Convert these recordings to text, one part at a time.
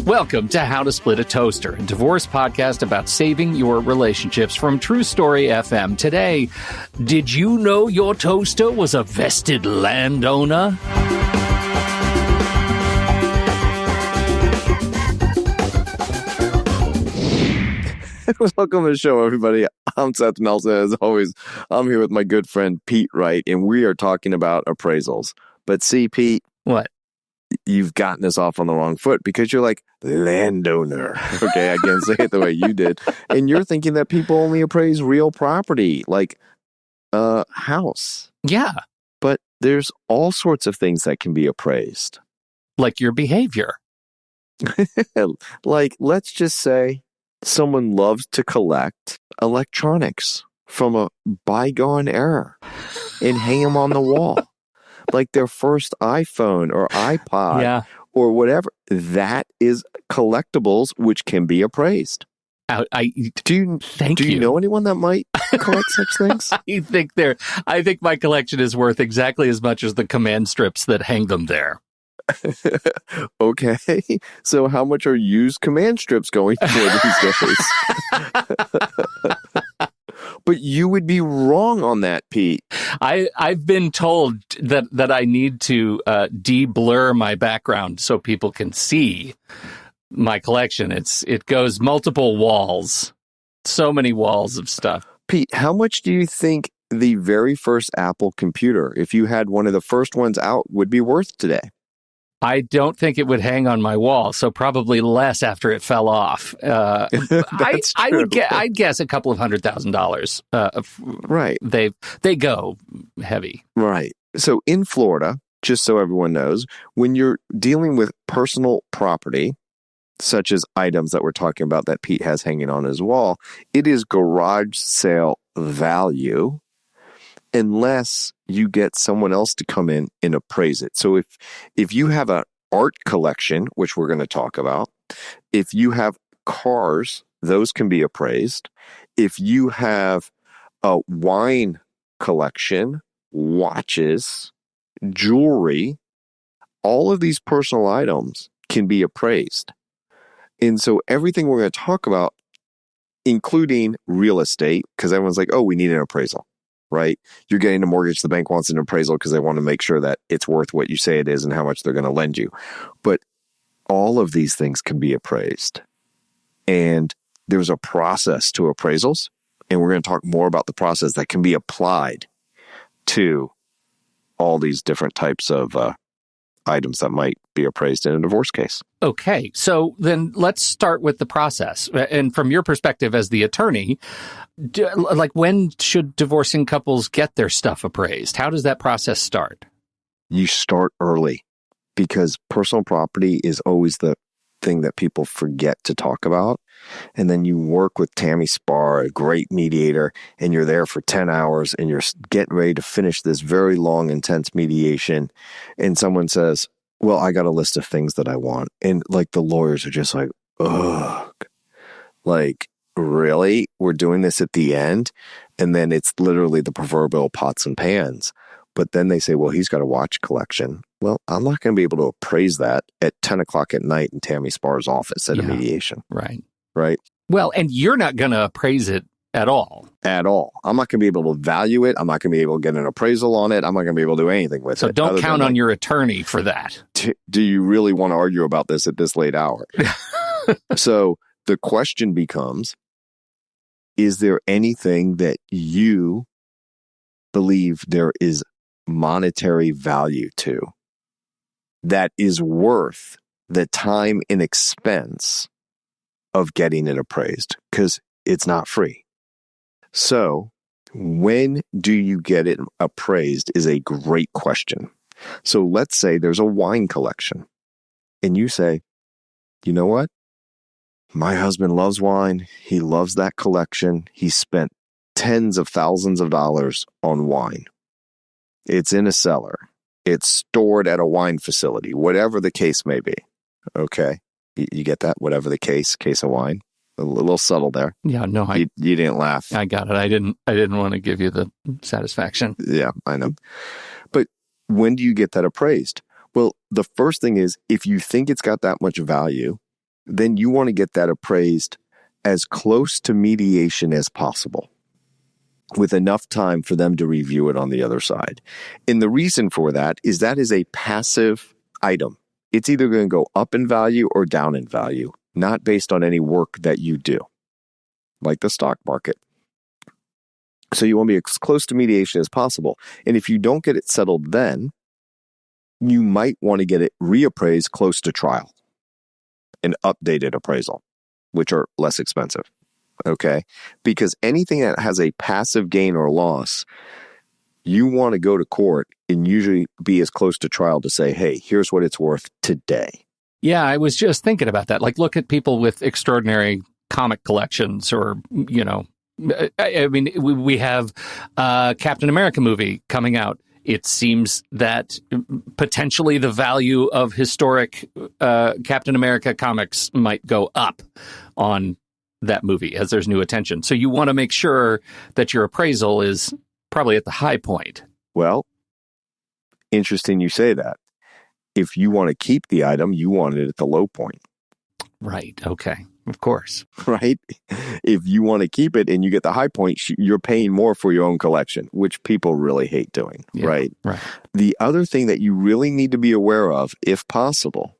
Welcome to How to Split a Toaster, a divorce podcast about saving your relationships from True Story FM. Today, did you know your toaster was a vested landowner? Welcome to the show, everybody. I'm Seth Nelson. As always, I'm here with my good friend Pete Wright, and we are talking about appraisals. But see, Pete, What? You've gotten us off on the wrong foot because you're like, landowner. Okay, I can't say it the way you did. And you're thinking that people only appraise real property, like a house. Yeah. But there's all sorts of things that can be appraised. Like your behavior. Like, let's just say someone loves to collect electronics from a bygone era and hang them on the wall. Like their first iPhone or iPod or whatever. That is collectibles which can be appraised. Do you know anyone that might collect such things? I think my collection is worth exactly as much as the command strips that hang them there. Okay. So how much are used command strips going for these days? But you would be wrong on that, Pete. I've been told that I need to de-blur my background so people can see my collection. It goes multiple walls, so many walls of stuff. Pete, how much do you think the very first Apple computer, if you had one of the first ones out, would be worth today? I don't think it would hang on my wall, so probably less after it fell off. I'd guess a couple of $100,000. Right. They go heavy. Right. So in Florida, just so everyone knows, when you're dealing with personal property, such as items that we're talking about that Pete has hanging on his wall, it is garage sale value unless you get someone else to come in and appraise it. So if you have an art collection, which we're going to talk about, if you have cars, those can be appraised. If you have a wine collection, watches, jewelry, all of these personal items can be appraised. And so everything we're going to talk about, including real estate, because everyone's like, oh, we need an appraisal. Right? You're getting a mortgage. The bank wants an appraisal because they want to make sure that it's worth what you say it is and how much they're going to lend you. But all of these things can be appraised. And there's a process to appraisals. And we're going to talk more about the process that can be applied to all these different types of items that might be appraised in a divorce case. Okay, so then let's start with the process. And from your perspective as the attorney, when should divorcing couples get their stuff appraised? How does that process start? You start early because personal property is always the thing that people forget to talk about. And then you work with Tammy Spar, a great mediator, and you're there for 10 hours and you're getting ready to finish this very long, intense mediation. And someone says, well, I got a list of things that I want. And like the lawyers are just like, ugh, like, really? We're doing this at the end? And then it's literally the proverbial pots and pans. But then they say, well, he's got a watch collection. Well, I'm not going to be able to appraise that at 10 o'clock at night in Tammy Spar's office at a mediation. Right. Right. Well, and you're not going to appraise it at all. At all. I'm not going to be able to value it. I'm not going to be able to get an appraisal on it. I'm not going to be able to do anything with it. So don't count on your attorney for that. Do you really want to argue about this at this late hour? So the question becomes, is there anything that you believe there is monetary value to that is worth the time and expense of getting it appraised? Because it's not free. So when do you get it appraised is a great question. So let's say there's a wine collection and you say, you know what? My husband loves wine. He loves that collection. He spent tens of thousands of dollars on wine. It's in a cellar. It's stored at a wine facility, whatever the case may be. Okay. You get that? Whatever the case of wine. A little subtle there. Yeah, no, you didn't laugh. I got it. I didn't want to give you the satisfaction. Yeah, I know. But when do you get that appraised? Well, the first thing is, if you think it's got that much value, then you want to get that appraised as close to mediation as possible, with enough time for them to review it on the other side. And the reason for that is a passive item. It's either going to go up in value or down in value, not based on any work that you do, like the stock market. So you want to be as close to mediation as possible. And if you don't get it settled then, you might want to get it reappraised close to trial, an updated appraisal, which are less expensive. Okay? Because anything that has a passive gain or loss, you want to go to court and usually be as close to trial to say, hey, here's what it's worth today. Yeah, I was just thinking about that. Like, look at people with extraordinary comic collections, or, you know, I mean, we have a Captain America movie coming out. It seems that potentially the value of historic Captain America comics might go up on that movie as there's new attention. So you want to make sure that your appraisal is probably at the high point. Well, interesting you say that. If you want to keep the item, you want it at the low point. Right. Okay. Of course. Right? If you want to keep it and you get the high point, you're paying more for your own collection, which people really hate doing. Yeah, right? Right. The other thing that you really need to be aware of, if possible,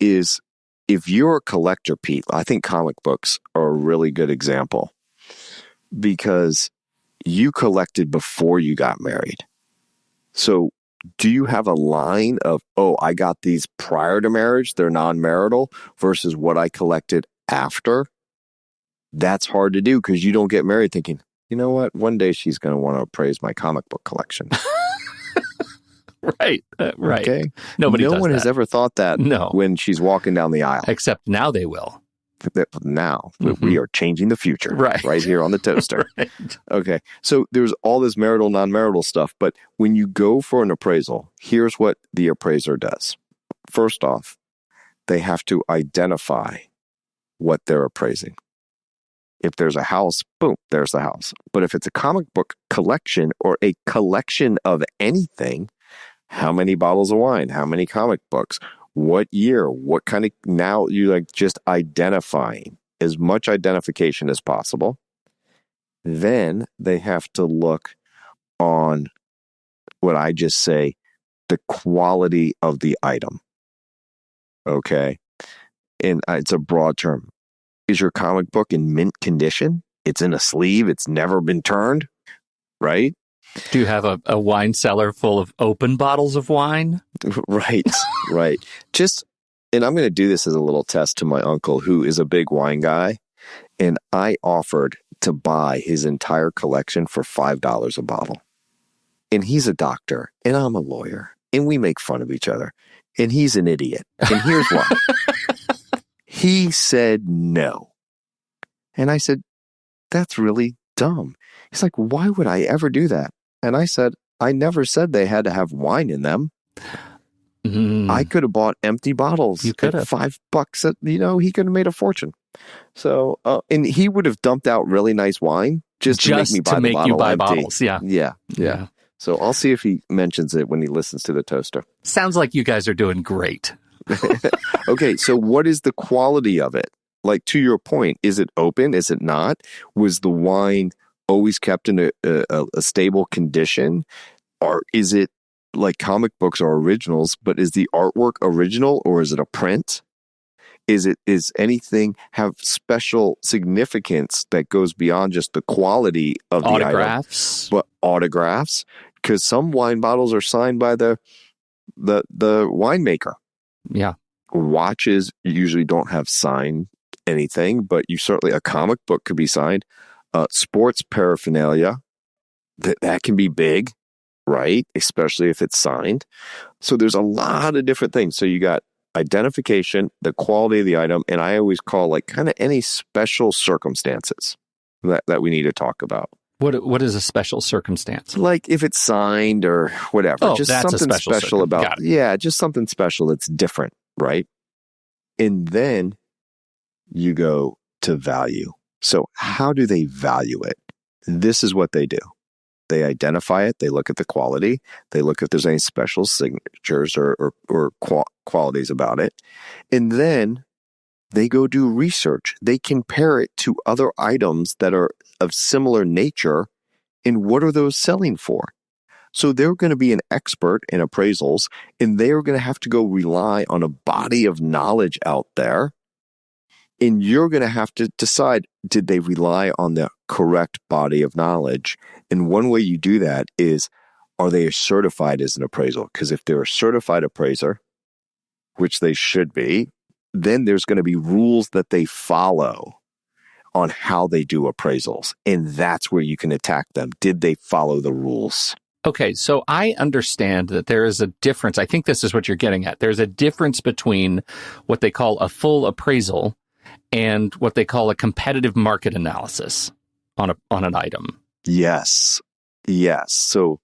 is if you're a collector, Pete, I think comic books are a really good example, because you collected before you got married. So do you have a line of, oh, I got these prior to marriage, they're non-marital, versus what I collected after? That's hard to do because you don't get married thinking, you know what, one day she's going to want to appraise my comic book collection. Right. Right. Okay. No one has ever thought that when she's walking down the aisle. Except now they will. Now we are changing the future right here on the toaster. Right. Okay. So there's all this marital, non-marital stuff. But when you go for an appraisal, here's what the appraiser does. First off, they have to identify what they're appraising. If there's a house, boom, there's the house. But if it's a comic book collection or a collection of anything, how many bottles of wine, how many comic books, what year, what kind of, now you like just identifying as much identification as possible. Then they have to look on what I just say, the quality of the item. Okay. And it's a broad term. Is your comic book in mint condition? It's in a sleeve. It's never been turned, right? Do you have a wine cellar full of open bottles of wine? Right, right. And I'm going to do this as a little test to my uncle, who is a big wine guy. And I offered to buy his entire collection for $5 a bottle. And he's a doctor, and I'm a lawyer, and we make fun of each other. And he's an idiot. And here's why. He said no. And I said, that's really dumb. He's like, why would I ever do that? And I said, I never said they had to have wine in them. I could have bought empty bottles. You could have. $5, he could have made a fortune. So, and he would have dumped out really nice wine just to make me buy the bottle empty. Bottles. Yeah. So I'll see if he mentions it when he listens to the toaster. Sounds like you guys are doing great. Okay, so what is the quality of it? Like, to your point, is it open? Is it not? Was the wine always kept in a stable condition? Or is it like comic books are originals, but is the artwork original or is it a print? Is anything have special significance that goes beyond just the quality of the autographs? Item? But autographs? Because some wine bottles are signed by the winemaker. Yeah. Watches usually don't have signed anything, but a comic book could be signed. Sports paraphernalia, that can be big, right? Especially if it's signed. So there's a lot of different things. So you got identification, the quality of the item, and I always call like kind of any special circumstances that we need to talk about. What is a special circumstance? Like if it's signed or whatever. Oh, just that's something special about it. Yeah, just something special that's different, right? And then you go to value. So how do they value it? This is what they do. They identify it. They look at the quality. They look if there's any special signatures or qualities about it. And then They go do research. They compare it to other items that are of similar nature, and what are those selling for? So they're going to be an expert in appraisals, and they're going to have to go rely on a body of knowledge out there. And you're going to have to decide, did they rely on the correct body of knowledge? And one way you do that is, are they certified as an appraisal? Because if they're a certified appraiser, which they should be, then there's going to be rules that they follow on how they do appraisals. And that's where you can attack them. Did they follow the rules? Okay, so I understand that there is a difference. I think this is what you're getting at. There's a difference between what they call a full appraisal and what they call a competitive market analysis on an item. Yes. So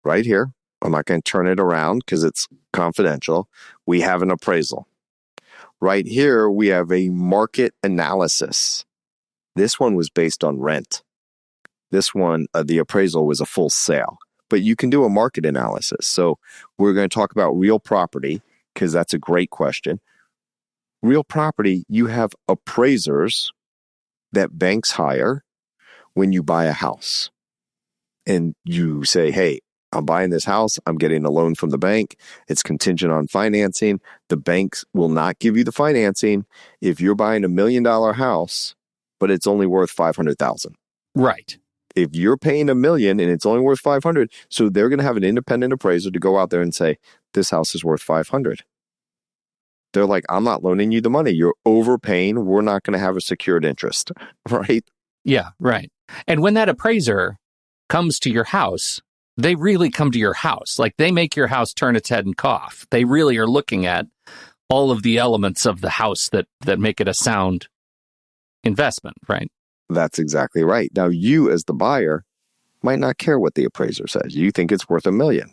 right here, I'm not going to turn it around because it's confidential. We have an appraisal. Right here, we have a market analysis. This one was based on rent. This one, the appraisal was a full sale. But you can do a market analysis. So we're going to talk about real property because that's a great question. Real property, you have appraisers that banks hire when you buy a house. And you say, hey, I'm buying this house. I'm getting a loan from the bank. It's contingent on financing. The banks will not give you the financing if you're buying $1 million house, but it's only worth $500,000. Right. If you're paying $1 million and it's only worth $500,000, so they're going to have an independent appraiser to go out there and say, this house is worth $500,000. They're like, I'm not loaning you the money. You're overpaying. We're not going to have a secured interest, right? Yeah, right. And when that appraiser comes to your house, they really come to your house. Like, they make your house turn its head and cough. They really are looking at all of the elements of the house that make it a sound investment, right? That's exactly right. Now, you as the buyer might not care what the appraiser says. You think it's worth $1 million.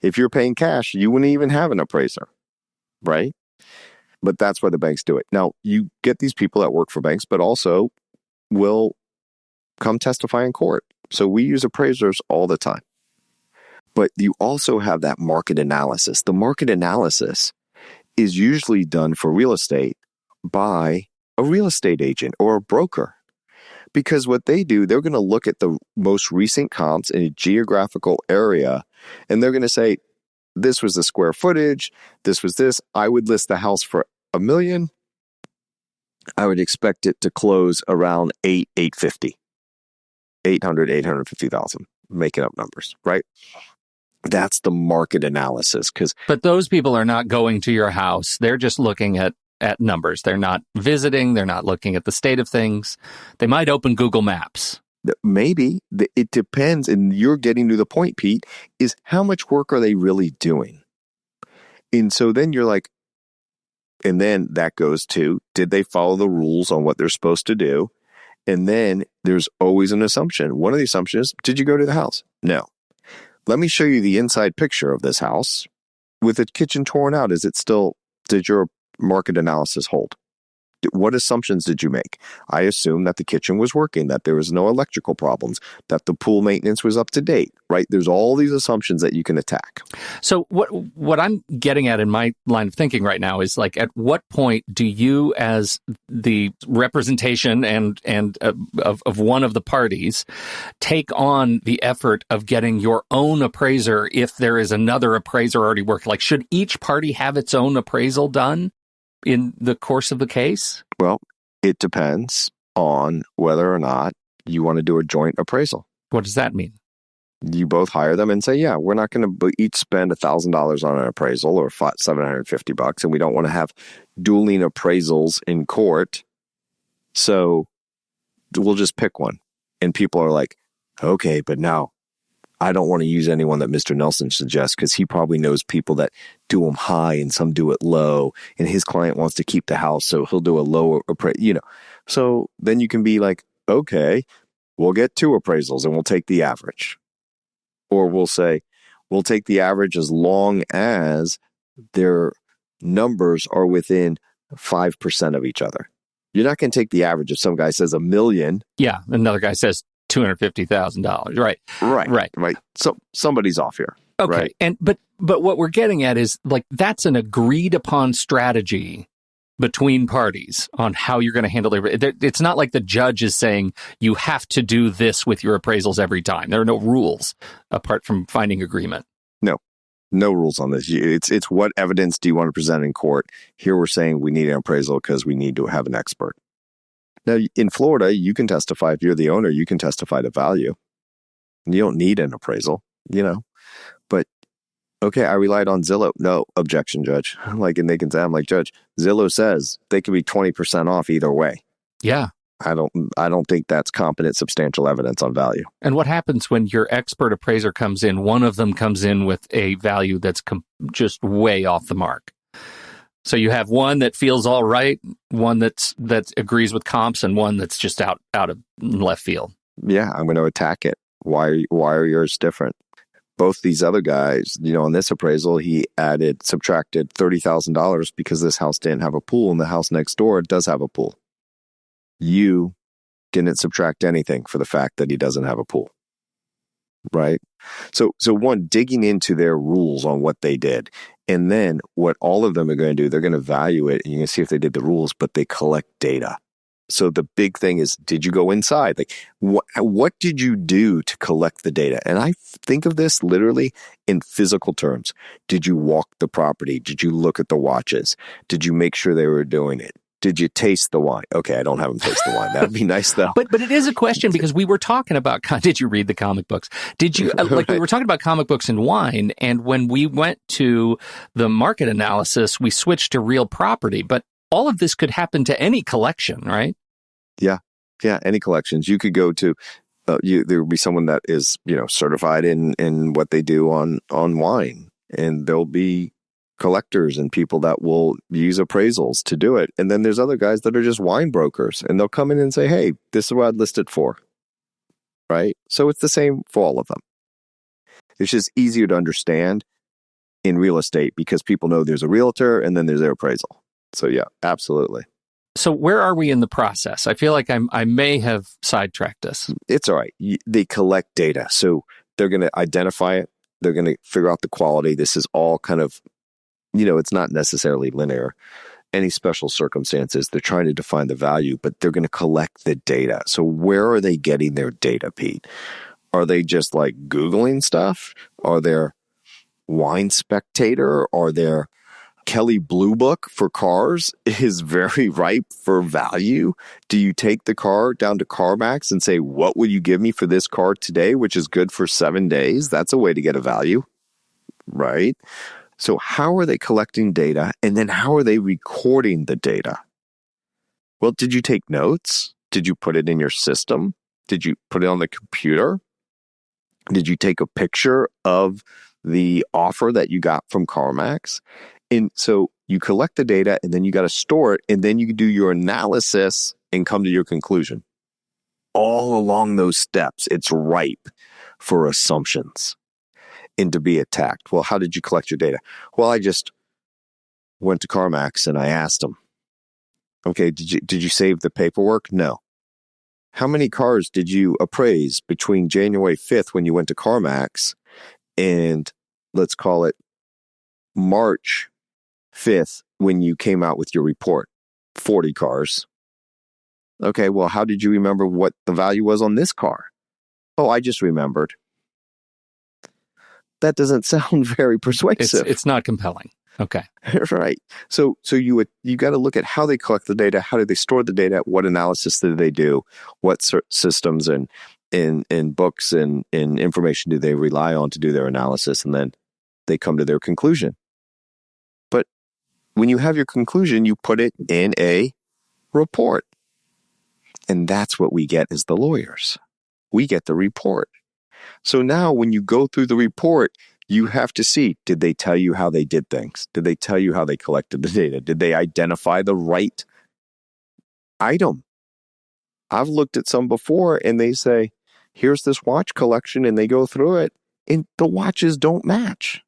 If you're paying cash, you wouldn't even have an appraiser, right? But that's why the banks do it. Now, you get these people that work for banks, but also will come testify in court. So we use appraisers all the time. But you also have that market analysis. The market analysis is usually done for real estate by a real estate agent or a broker. Because what they do, they're going to look at the most recent comps in a geographical area, and they're going to say, this was the square footage, this was this. I would list the house for $1 million. I would expect it to close around $850,000, $850,000, making up numbers, right? That's the market analysis. But those people are not going to your house. They're just looking at numbers. They're not visiting. They're not looking at the state of things. They might open Google Maps. Maybe. It depends. And you're getting to the point, Pete, is how much work are they really doing? And so then you're like, and then that goes to, did they follow the rules on what they're supposed to do? And then there's always an assumption. One of the assumptions is, did you go to the house? No. Let me show you the inside picture of this house. With the kitchen torn out, did your market analysis hold? What assumptions did you make? I assume that the kitchen was working, that there was no electrical problems, that the pool maintenance was up to date, right? There's all these assumptions that you can attack. So what I'm getting at in my line of thinking right now is, like, at what point do you, as the representation and of one of the parties, take on the effort of getting your own appraiser if there is another appraiser already working? Like, should each party have its own appraisal done in the course of the case? Well, it depends on whether or not you want to do a joint appraisal. What does that mean? You both hire them and say, yeah, we're not going to each spend $1,000 on an appraisal or $750, and we don't want to have dueling appraisals in court. So we'll just pick one. And people are like, okay, but now I don't want to use anyone that Mr. Nelson suggests because he probably knows people that do them high and some do it low, and his client wants to keep the house, so he'll do a lower appraisal, So then you can be like, okay, we'll get 2 appraisals and we'll take the average. Or we'll say, we'll take the average as long as their numbers are within 5% of each other. You're not going to take the average if some guy says $1 million. Yeah, another guy says $250,000. Right. So somebody's off here. Okay. Right? But what we're getting at is, like, that's an agreed upon strategy between parties on how you're going to handle it. It's not like the judge is saying you have to do this with your appraisals every time. There are no rules apart from finding agreement. No rules on this. It's what evidence do you want to present in court? Here we're saying we need an appraisal because we need to have an expert. Now, in Florida, you can testify. If you're the owner, you can testify to value. You don't need an appraisal, But, okay, I relied on Zillow. No, objection, Judge. And they can say, I'm like, Judge, Zillow says they could be 20% off either way. Yeah. I don't think that's competent, substantial evidence on value. And what happens when your expert appraiser comes in? One of them comes in with a value that's just way off the mark. So you have one that feels all right, one that agrees with comps, and one that's just out of left field. Yeah, I'm going to attack it. Why are yours different? Both these other guys, on this appraisal, he subtracted $30,000 because this house didn't have a pool, and the house next door does have a pool. You didn't subtract anything for the fact that he doesn't have a pool, right? So one, digging into their rules on what they did, and then what all of them are going to do, they're going to value it, and you're going to see if they did the rules, but they collect data. So the big thing is, did you go inside? What did you do to collect the data? And I think of this literally in physical terms. Did you walk the property? Did you look at the watches? Did you make sure they were doing it? Did you taste the wine? Okay, I don't have them taste the wine. That'd be nice, though. But it is a question because we were talking about, did you read the comic books? Did you, we were talking about comic books and wine, and when we went to the market analysis, we switched to real property. But all of this could happen to any collection, right? Yeah, any collections. You could go to, there would be someone that is, certified in what they do on wine, and there'll be collectors and people that will use appraisals to do it. And then there's other guys that are just wine brokers, and they'll come in and say, hey, this is what I'd list it for. Right? So it's the same for all of them. It's just easier to understand in real estate because people know there's a realtor and then there's their appraisal. So yeah, absolutely. So where are we in the process? I feel like I may have sidetracked us. It's all right. They collect data. So they're going to identify it. They're going to figure out the quality. This is all kind of, it's not necessarily linear. Any special circumstances, they're trying to define the value, but they're going to collect the data. So where are they getting their data, Pete? Are they just Googling stuff? Are they Wine Spectator? Are they Kelly Blue Book for cars is very ripe for value? Do you take the car down to CarMax and say, what would you give me for this car today, which is good for 7 days? That's a way to get a value, right? So how are they collecting data? And then how are they recording the data? Well, did you take notes? Did you put it in your system? Did you put it on the computer? Did you take a picture of the offer that you got from CarMax? And so you collect the data, and then you got to store it, and then you do your analysis and come to your conclusion. All along those steps, it's ripe for assumptions and to be attacked. Well, how did you collect your data? Well, I just went to CarMax and I asked them, okay, did you save the paperwork? No. How many cars did you appraise between January 5th when you went to CarMax and let's call it March 5th when you came out with your report? 40 cars. Okay, well, how did you remember what the value was on this car? Oh, I just remembered. That doesn't sound very persuasive. It's not compelling. Okay. Right. So you got to look at how they collect the data, how do they store the data, what analysis do they do, what systems and books and information do they rely on to do their analysis, and then they come to their conclusion. But when you have your conclusion, you put it in a report. And that's what we get as the lawyers. We get the report. So now when you go through the report, you have to see, did they tell you how they did things? Did they tell you how they collected the data? Did they identify the right item? I've looked at some before and they say, here's this watch collection, and they go through it and the watches don't match.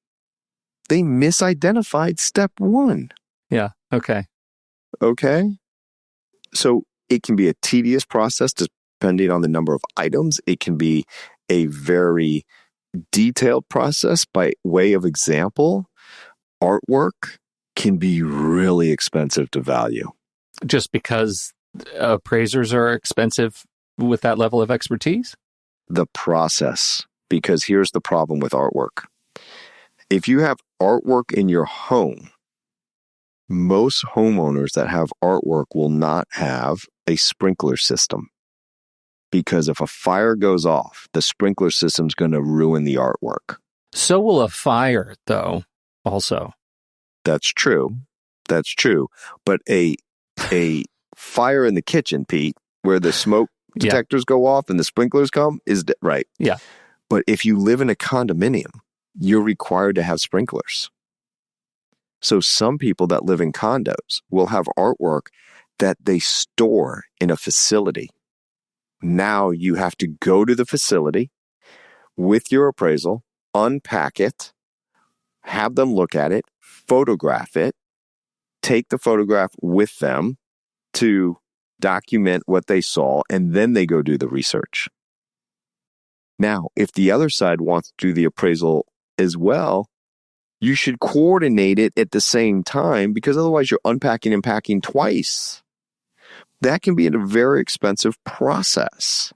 They misidentified step one. Yeah. Okay. Okay. So it can be a tedious process depending on the number of items. It can be a very detailed process by way of example. Artwork can be really expensive to value. Just because appraisers are expensive with that level of expertise? The process, because here's the problem with artwork. If you have artwork in your home, most homeowners that have artwork will not have a sprinkler system. Because if a fire goes off, the sprinkler system's going to ruin the artwork. So will a fire, though, also. That's true. That's true. But a fire in the kitchen, Pete, where the smoke detectors go off and the sprinklers come, is right. Yeah. But if you live in a condominium, you're required to have sprinklers. So some people that live in condos will have artwork that they store in a facility. Now you have to go to the facility with your appraisal, unpack it, have them look at it, photograph it, take the photograph with them to document what they saw, and then they go do the research. Now, if the other side wants to do the appraisal as well, you should coordinate it at the same time, because otherwise you're unpacking and packing twice. That can be a very expensive process.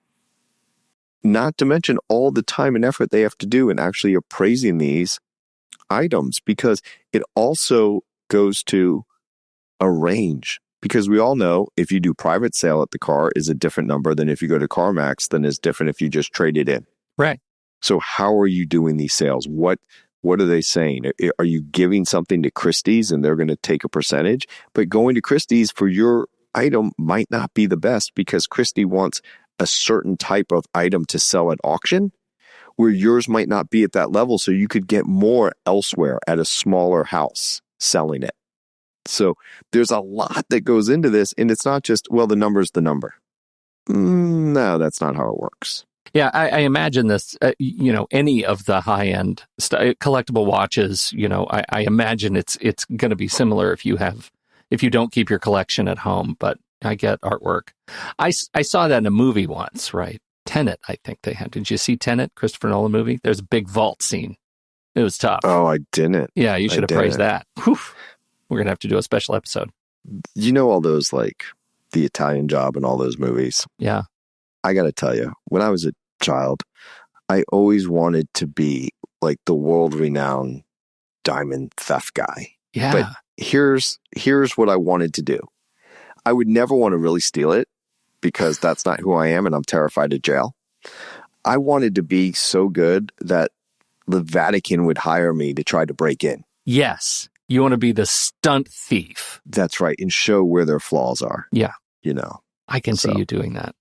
Not to mention all the time and effort they have to do in actually appraising these items, because it also goes to a range. Because we all know if you do private sale at the car is a different number than if you go to CarMax, than is different if you just trade it in. Right. So how are you doing these sales? What are they saying? Are you giving something to Christie's and they're going to take a percentage? But going to Christie's for your item might not be the best, because Christie wants a certain type of item to sell at auction, where yours might not be at that level. So you could get more elsewhere at a smaller house selling it. So there's a lot that goes into this, and it's not just, well, the number's the number. No, that's not how it works. Yeah, I imagine this, any of the high-end collectible watches, I imagine it's going to be similar if you don't keep your collection at home, but I get artwork. I saw that in a movie once, right? Tenet, I think they had. Did you see Tenet, Christopher Nolan movie? There's a big vault scene. It was tough. Oh, I didn't. Yeah, you should appraise that. Whew. We're going to have to do a special episode. You know all those, like, The Italian Job and all those movies? Yeah. I got to tell you, when I was a child, I always wanted to be like the world-renowned diamond theft guy. Yeah. But here's what I wanted to do. I would never want to really steal it, because that's not who I am, and I'm terrified of jail. I wanted to be so good that the Vatican would hire me to try to break in. Yes. You want to be the stunt thief. That's right. And show where their flaws are. Yeah. I can see you doing that.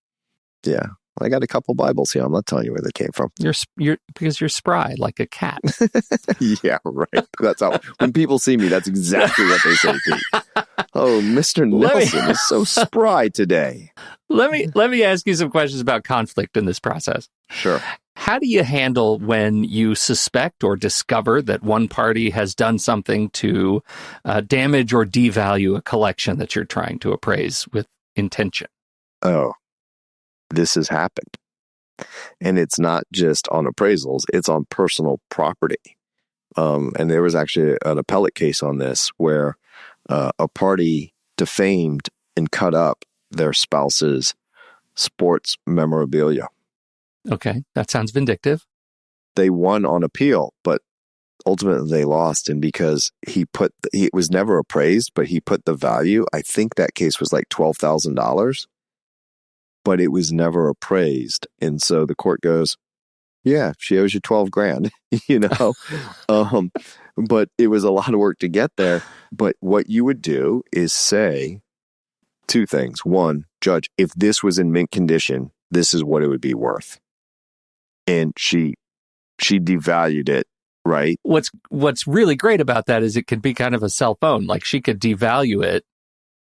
Yeah. I got a couple Bibles here. I'm not telling you where they came from. You're because you're spry like a cat. Yeah, right. That's how, when people see me, that's exactly what they say, Pete. Oh, Mr. Nelson is so spry today. Let me ask you some questions about conflict in this process. Sure. How do you handle when you suspect or discover that one party has done something to damage or devalue a collection that you're trying to appraise with intention? Oh, this has happened. And it's not just on appraisals, it's on personal property. And there was actually an appellate case on this where a party defamed and cut up their spouse's sports memorabilia. Okay, that sounds vindictive. They won on appeal, but ultimately they lost. And because it was never appraised, but he put the value, I think that case was like $12,000, but it was never appraised. And so the court goes, yeah, she owes you 12 grand, but it was a lot of work to get there. But what you would do is say two things. One, judge, if this was in mint condition, this is what it would be worth. And she devalued it, right? What's really great about that is it could be kind of a cell phone. Like, she could devalue it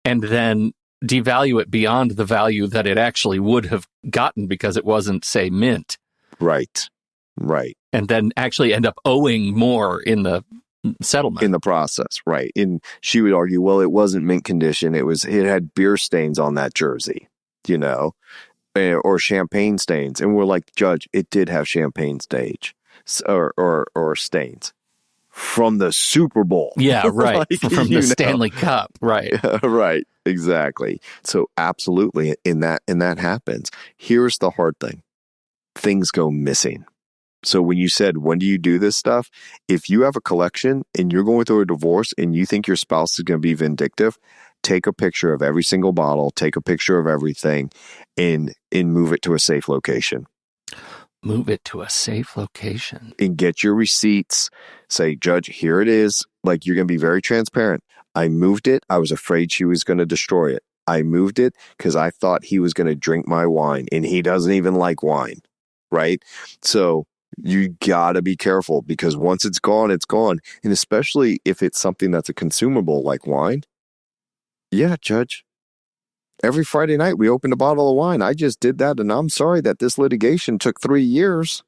and then devalue it beyond the value that it actually would have gotten because it wasn't, say, mint. Right. And then actually end up owing more in the settlement. In the process, right. And she would argue, well, it wasn't mint condition. It had beer stains on that jersey, or champagne stains. And we're like, judge, it did have champagne stage or stains. from the Super Bowl. Yeah, right. Like, From the Stanley Cup. Right. Right. Exactly. So absolutely, and that happens. Here's the hard thing. Things go missing. So when you said, when do you do this stuff? If you have a collection and you're going through a divorce and you think your spouse is going to be vindictive, take a picture of every single bottle, take a picture of everything, and move it to a safe location. Move it to a safe location. And get your receipts. Say, Judge, here it is. Like, you're going to be very transparent. I moved it. I was afraid she was going to destroy it. I moved it because I thought he was going to drink my wine, and he doesn't even like wine, right? So you got to be careful, because once it's gone, it's gone. And especially if it's something that's a consumable like wine. Yeah, Judge. Every Friday night we opened a bottle of wine. I just did that, and I'm sorry that this litigation took 3 years.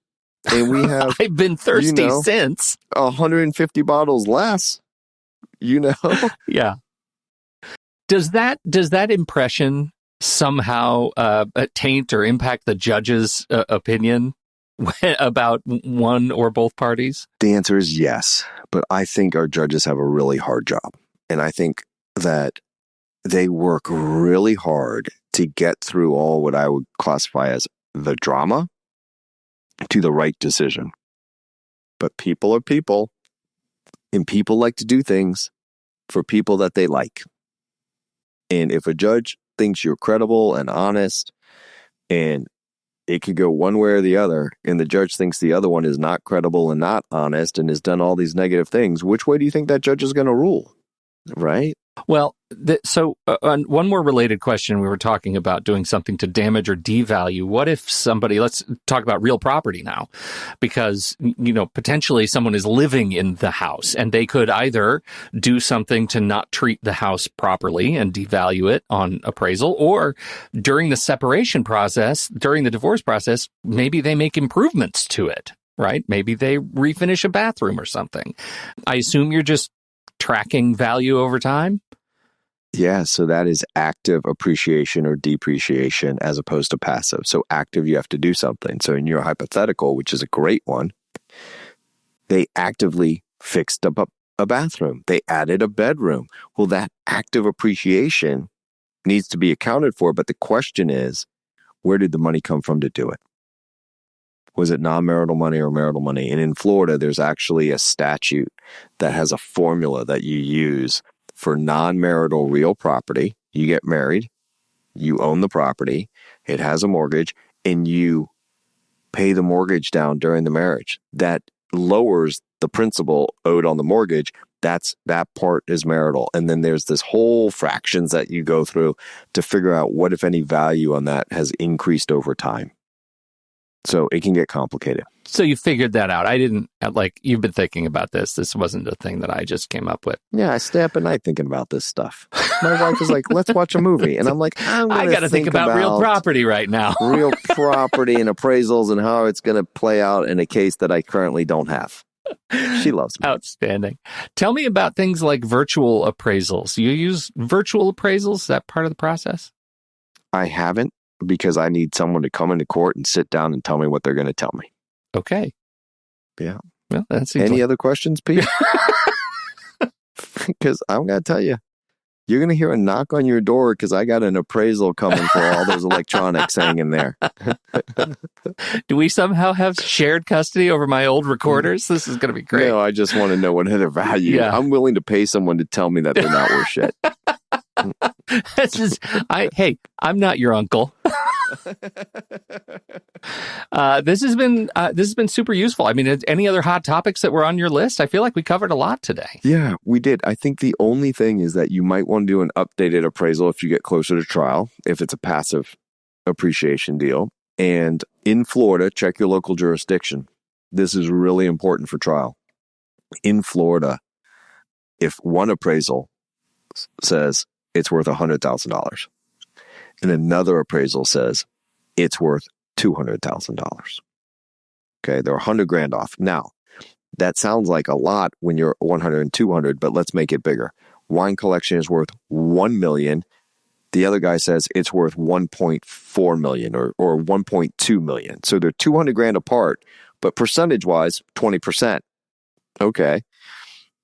And we have I've been thirsty since 150 bottles less. Yeah. Does that impression somehow taint or impact the judge's opinion about one or both parties? The answer is yes, but I think our judges have a really hard job, and I think that they work really hard to get through all what I would classify as the drama to the right decision. But people are people, and people like to do things for people that they like. And if a judge thinks you're credible and honest, and it could go one way or the other, and the judge thinks the other one is not credible and not honest and has done all these negative things, which way do you think that judge is going to rule? Right? Well, so one more related question. We were talking about doing something to damage or devalue. What if somebody, let's talk about real property now, because, potentially someone is living in the house, and they could either do something to not treat the house properly and devalue it on appraisal, or during the separation process, during the divorce process, maybe they make improvements to it, right? Maybe they refinish a bathroom or something. I assume you're just tracking value over time? Yeah, so that is active appreciation or depreciation as opposed to passive. So active, you have to do something. So in your hypothetical, which is a great one, they actively fixed up a bathroom. They added a bedroom. Well, that active appreciation needs to be accounted for. But the question is, where did the money come from to do it? Was it non-marital money or marital money? And in Florida, there's actually a statute that has a formula that you use for non-marital real property. You get married, you own the property, it has a mortgage, and you pay the mortgage down during the marriage. That lowers the principal owed on the mortgage. That part is marital. And then there's this whole fractions that you go through to figure out what, if any, value on that has increased over time. So it can get complicated. So you figured that out. I didn't, you've been thinking about this. This wasn't a thing that I just came up with. Yeah, I stay up at night thinking about this stuff. My wife is like, let's watch a movie. And I'm like, I got to think about real property right now. Real property and appraisals and how it's going to play out in a case that I currently don't have. She loves me. Outstanding. Tell me about things like virtual appraisals. You use virtual appraisals? Is that part of the process? I haven't, because I need someone to come into court and sit down and tell me what they're going to tell me. Okay. Yeah. Well, that's any other questions, Pete? Because I'm going to tell you, you're going to hear a knock on your door because I got an appraisal coming for all those electronics hanging there. Do we somehow have shared custody over my old recorders? This is going to be great. No, I just want to know what their value. Yeah. I'm willing to pay someone to tell me that they're not worth shit. I'm not your uncle. This has been super useful. I mean, any other hot topics that were on your list? I feel like we covered a lot today. Yeah, we did. I think the only thing is that you might want to do an updated appraisal if you get closer to trial, if it's a passive appreciation deal. And in Florida, check your local jurisdiction. This is really important for trial. In Florida, if one appraisal says it's worth $100,000 and another appraisal says it's worth $200,000. Okay, they're $100,000 off. Now, that sounds like a lot when you're 100 and 200, but let's make it bigger. Wine collection is worth $1 million. The other guy says it's worth $1.4 million or $1.2 million. So they're $200,000 apart, but percentage-wise, 20%. Okay.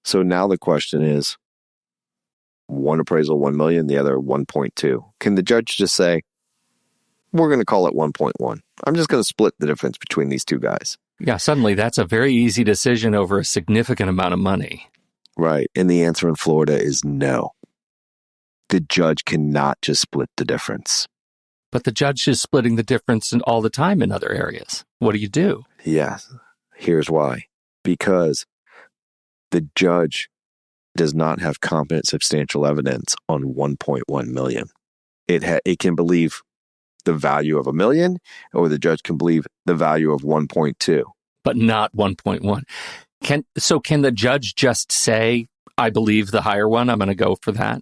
So now the question is, one appraisal, 1 million, the other 1.2. Can the judge just say, we're going to call it 1.1. I'm just going to split the difference between these two guys. Yeah, suddenly that's a very easy decision over a significant amount of money. Right. And the answer in Florida is no. The judge cannot just split the difference. But the judge is splitting the difference all the time in other areas. What do you do? Yes. Here's why. Because the judge does not have competent substantial evidence on 1.1 million. It can believe the value of $1 million, or the judge can believe the value of 1.2. But not 1.1. Can the judge just say, I believe the higher one, I'm going to go for that?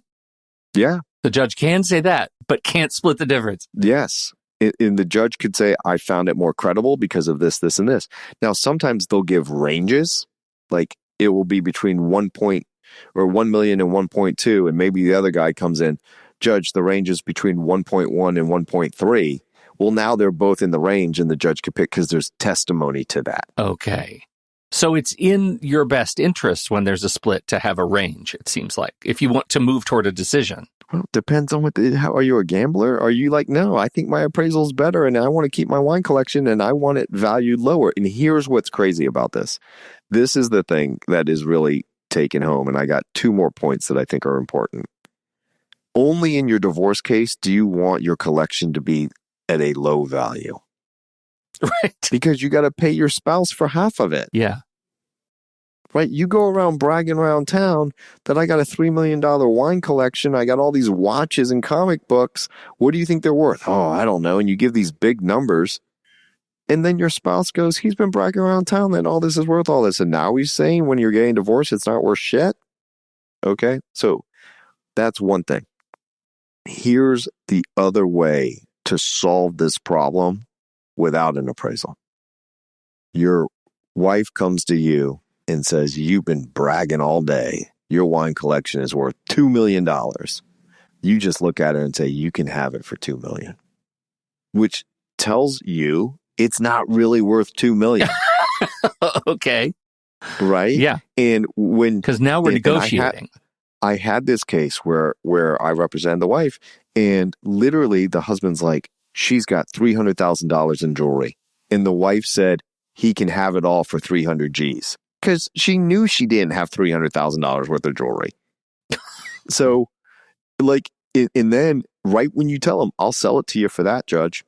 Yeah. The judge can say that, but can't split the difference. Yes. And the judge could say, I found it more credible because of this, this, and this. Now, sometimes they'll give ranges, like it will be between 1 million and 1.2, and maybe the other guy comes in, judge, the range is between 1.1 and 1.3. Well, now they're both in the range, and the judge could pick because there's testimony to that. Okay. So it's in your best interest when there's a split to have a range, it seems like, if you want to move toward a decision. Well, it depends on how are you a gambler? Are you like, no, I think my appraisal is better and I want to keep my wine collection and I want it valued lower. And here's what's crazy about this. This is the thing that is really taken home. And I got 2 more points that I think are important. Only in your divorce case do you want your collection to be at a low value. Right. Because you got to pay your spouse for half of it. Yeah. Right? You go around bragging around town that I got a $3 million wine collection. I got all these watches and comic books. What do you think they're worth? Oh, I don't know. And you give these big numbers. And then your spouse goes, he's been bragging around town that all this is worth all this. And now he's saying when you're getting divorced, it's not worth shit. Okay? So that's one thing. Here's the other way to solve this problem without an appraisal. Your wife comes to you and says, you've been bragging all day. Your wine collection is worth $2 million. You just look at her and say, you can have it for $2 million, which tells you it's not really worth $2 million. Okay. Right? Yeah. And because now we're negotiating. I had this case where I represented the wife, and literally the husband's like, she's got $300,000 in jewelry. And the wife said, he can have it all for 300 G's. Because she knew she didn't have $300,000 worth of jewelry. So, and then right when you tell them, I'll sell it to you for that, judge.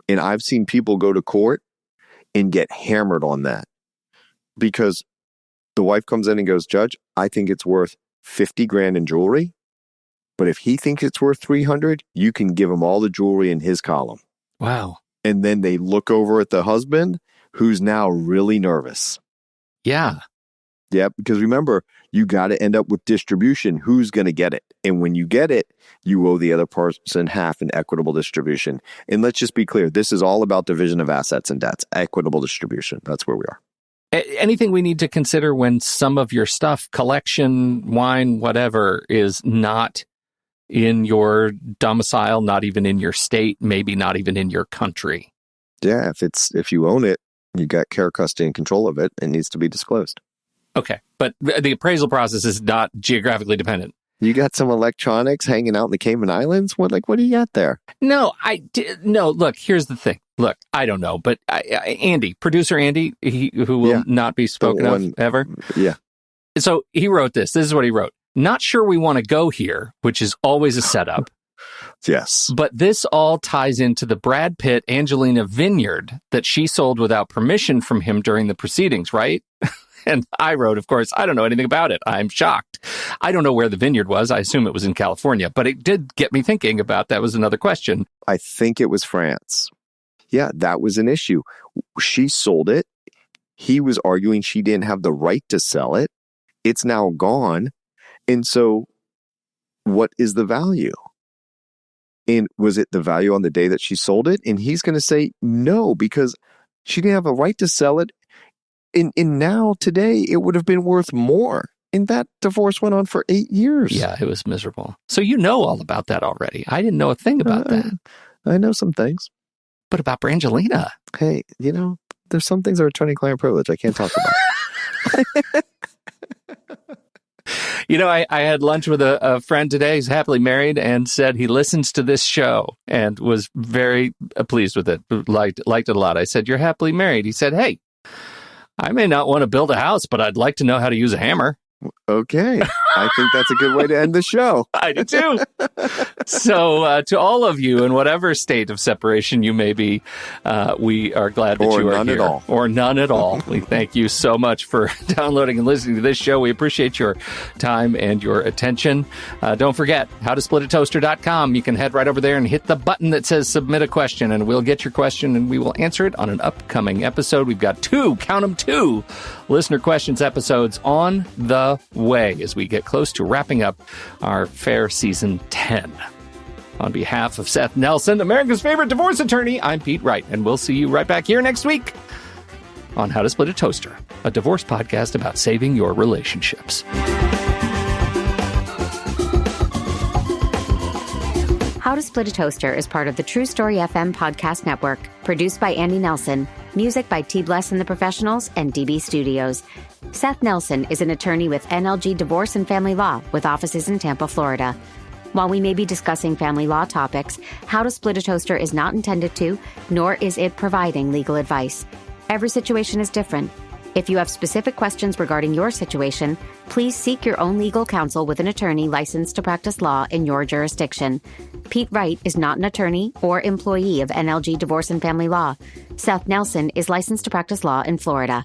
And I've seen people go to court and get hammered on that. Because the wife comes in and goes, judge, I think it's worth 50 grand in jewelry. But if he thinks it's worth 300, you can give him all the jewelry in his column. Wow. And then they look over at the husband, who's now really nervous. Yeah. Yeah, because remember, you got to end up with distribution. Who's going to get it? And when you get it, you owe the other person half in equitable distribution. And let's just be clear, this is all about division of assets and debts, equitable distribution. That's where we are. Anything we need to consider when some of your stuff, collection, wine, whatever, is not in your domicile, not even in your state, maybe not even in your country? Yeah, if you own it, you got care, custody, and control of it, it needs to be disclosed. Okay, but the appraisal process is not geographically dependent. You got some electronics hanging out in the Cayman Islands? What do you got there? No, look, here's the thing. Look, I don't know, but Andy, producer Andy, who will not be spoken of ever. Yeah. So he wrote this. This is what he wrote. Not sure we want to go here, which is always a setup. Yes. But this all ties into the Brad Pitt Angelina vineyard that she sold without permission from him during the proceedings, right? And I wrote, of course, I don't know anything about it. I'm shocked. I don't know where the vineyard was. I assume it was in California, but it did get me thinking about that was another question. I think it was France. Yeah, that was an issue. She sold it. He was arguing she didn't have the right to sell it. It's now gone. And so what is the value? And was it the value on the day that she sold it? And he's going to say no, because she didn't have a right to sell it. And now, today, it would have been worth more. And that divorce went on for 8 years. Yeah, it was miserable. So you know all about that already. I didn't know a thing about that. I know some things. But about Brangelina? Hey, there's some things that are attorney-client privilege I can't talk about. I had lunch with a friend today. He's happily married and said he listens to this show and was very pleased with it. Liked it a lot. I said, "You're happily married." He said, "Hey, I may not want to build a house, but I'd like to know how to use a hammer." Okay. I think that's a good way to end the show. I do too. So to all of you, in whatever state of separation you may be, we are glad that you are here. Or none at all. We thank you so much for downloading and listening to this show. We appreciate your time and your attention. Don't forget, howtosplitatoaster.com. You can head right over there and hit the button that says submit a question, and we'll get your question and we will answer it on an upcoming episode. We've got two listener questions episodes on the way as we get close to wrapping up our Fair Season 10. On behalf of Seth Nelson, America's favorite divorce attorney, I'm Pete Wright, and we'll see you right back here next week on How to Split a Toaster, a divorce podcast about saving your relationships. How to Split a Toaster is part of the True Story FM podcast network, produced by Andy Nelson, music by T. Bless and the Professionals and DB Studios. Seth Nelson is an attorney with NLG Divorce and Family Law with offices in Tampa, Florida. While we may be discussing family law topics, How to Split a Toaster is not intended to, nor is it providing legal advice. Every situation is different. If you have specific questions regarding your situation, please seek your own legal counsel with an attorney licensed to practice law in your jurisdiction. Pete Wright is not an attorney or employee of NLG Divorce and Family Law. Seth Nelson is licensed to practice law in Florida.